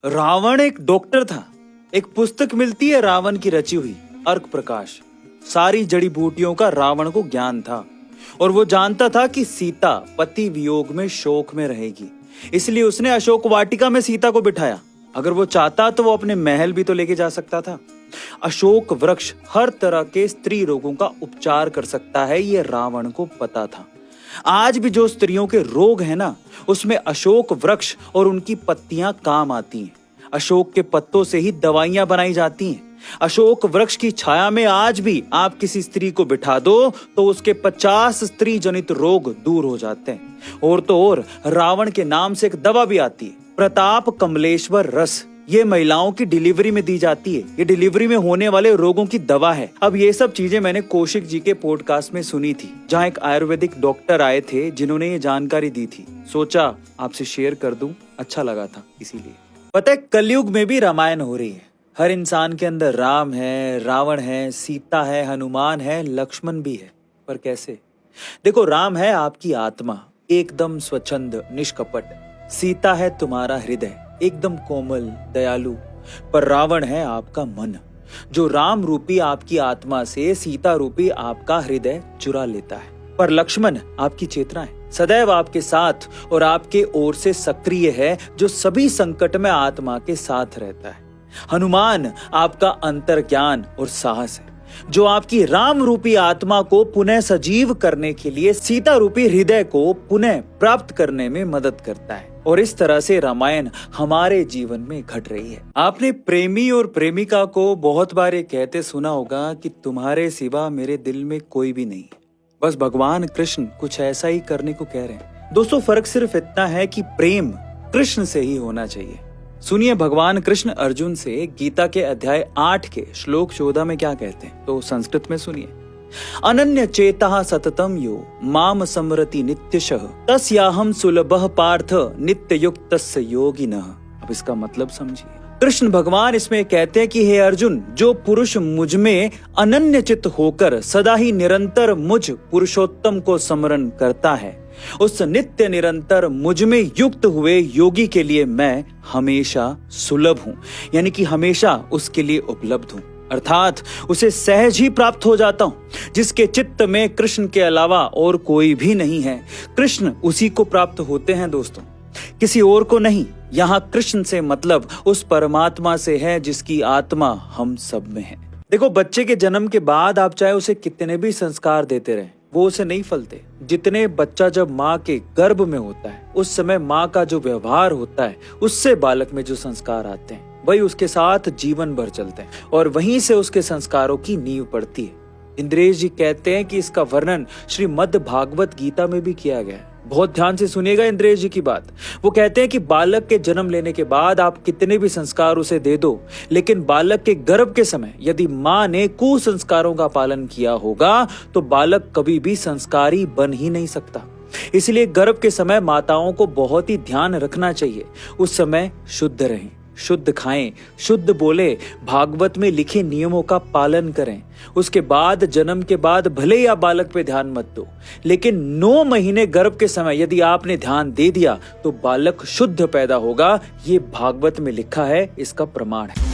रावण एक डॉक्टर था। एक पुस्तक मिलती है रावण की रची हुई, अर्क प्रकाश। सारी जड़ी बूटियों का रावण को ज्ञान था और वो जानता था कि सीता पति वियोग में शोक में रहेगी, इसलिए उसने अशोक वाटिका में सीता को बिठाया। अगर वो चाहता तो वो अपने महल भी तो लेके जा सकता था। अशोक वृक्ष हर तरह के स्त्री रोगों का उपचार कर सकता है, ये रावण को पता था। आज भी जो स्त्रियों के रोग है ना, उसमें अशोक वृक्ष और उनकी पत्तियां काम आती हैं। अशोक के पत्तों से ही दवाइयां बनाई जाती हैं। अशोक वृक्ष की छाया में आज भी आप किसी स्त्री को बिठा दो तो उसके 50 स्त्री जनित रोग दूर हो जाते हैं। और तो और रावण के नाम से एक दवा भी आती है, प्रताप कमलेश्वर रस। ये महिलाओं की डिलीवरी में दी जाती है। ये डिलीवरी में होने वाले रोगों की दवा है। अब ये सब चीजें मैंने कौशिक जी के पॉडकास्ट में सुनी थी, जहाँ एक आयुर्वेदिक डॉक्टर आए थे जिन्होंने ये जानकारी दी थी। सोचा आपसे शेयर कर दूं, अच्छा लगा था इसीलिए। पता है कलयुग में भी रामायण हो रही है। हर इंसान के अंदर राम है, रावण है, सीता है, हनुमान है, लक्ष्मण भी है। पर कैसे? देखो, राम है आपकी आत्मा, एकदम स्वच्छंद निष्कपट। सीता है तुम्हारा हृदय, एकदम कोमल दयालु। पर रावण है आपका मन, जो राम रूपी आपकी आत्मा से सीता रूपी आपका हृदय चुरा लेता है। पर लक्ष्मण आपकी चेतना है, सदैव आपके साथ और आपके ओर से सक्रिय है, जो सभी संकट में आत्मा के साथ रहता है। हनुमान आपका अंतर्ज्ञान और साहस है, जो आपकी राम रूपी आत्मा को पुनः सजीव करने के लिए सीता रूपी हृदय को पुनः प्राप्त करने में मदद करता है। और इस तरह से रामायण हमारे जीवन में घट रही है। आपने प्रेमी और प्रेमिका को बहुत बार ये कहते सुना होगा कि तुम्हारे सिवा मेरे दिल में कोई भी नहीं। बस भगवान कृष्ण कुछ ऐसा ही करने को कह रहे हैं। दोस्तों, फर्क सिर्फ इतना है कि प्रेम कृष्ण से ही होना चाहिए। सुनिए भगवान कृष्ण अर्जुन से गीता के अध्याय 8 के श्लोक 14 में क्या कहते हैं, तो संस्कृत में सुनिए। अनन्य चेता सततम यो माम समरति नित्यशः तस्याहम सुलभः पार्थ नित्य युक्तस्य योगिनः। अब इसका मतलब समझिए। कृष्ण भगवान इसमें कहते हैं कि हे अर्जुन, जो पुरुष मुझ में अनन्य चित्त होकर सदा ही निरंतर मुझ पुरुषोत्तम को स्मरण करता है, उस नित्य निरंतर मुझ में युक्त हुए योगी के लिए मैं हमेशा सुलभ हूँ, यानी कि हमेशा उसके लिए उपलब्ध हूँ। अर्थात उसे सहज ही प्राप्त हो जाता हूँ। जिसके चित्त में कृष्ण के अलावा और कोई भी नहीं है, कृष्ण उसी को प्राप्त होते हैं दोस्तों, किसी और को नहीं। यहाँ कृष्ण से मतलब उस परमात्मा से है जिसकी आत्मा हम सब में है। देखो, बच्चे के जन्म के बाद आप चाहे उसे कितने भी संस्कार देते रहे, वो उसे नहीं फलते। जितने बच्चा जब माँ के गर्भ में होता है, उस समय माँ का जो व्यवहार होता है, उससे बालक में जो संस्कार आते हैं, वही उसके साथ जीवन भर चलते हैं और वहीं से उसके संस्कारों की नींव पड़ती है। इंद्रेश जी कहते हैं कि इसका वर्णन श्रीमद् भागवत गीता में भी किया गया है। बहुत ध्यान से सुनिएगा इंद्रेश जी की बात। वो कहते हैं कि बालक के जन्म लेने के बाद आप कितने भी संस्कार उसे दे दो, लेकिन बालक के गर्भ के समय यदि माँ ने कुसंस्कारों का पालन किया होगा तो बालक कभी भी संस्कारी बन ही नहीं सकता। इसलिए गर्भ के समय माताओं को बहुत ही ध्यान रखना चाहिए। उस समय शुद्ध रहें, शुद्ध खाएं, शुद्ध बोले, भागवत में लिखे नियमों का पालन करें। उसके बाद जन्म के बाद भले ही आप बालक पे ध्यान मत दो, लेकिन 9 महीने गर्भ के समय यदि आपने ध्यान दे दिया तो बालक शुद्ध पैदा होगा। ये भागवत में लिखा है, इसका प्रमाण है।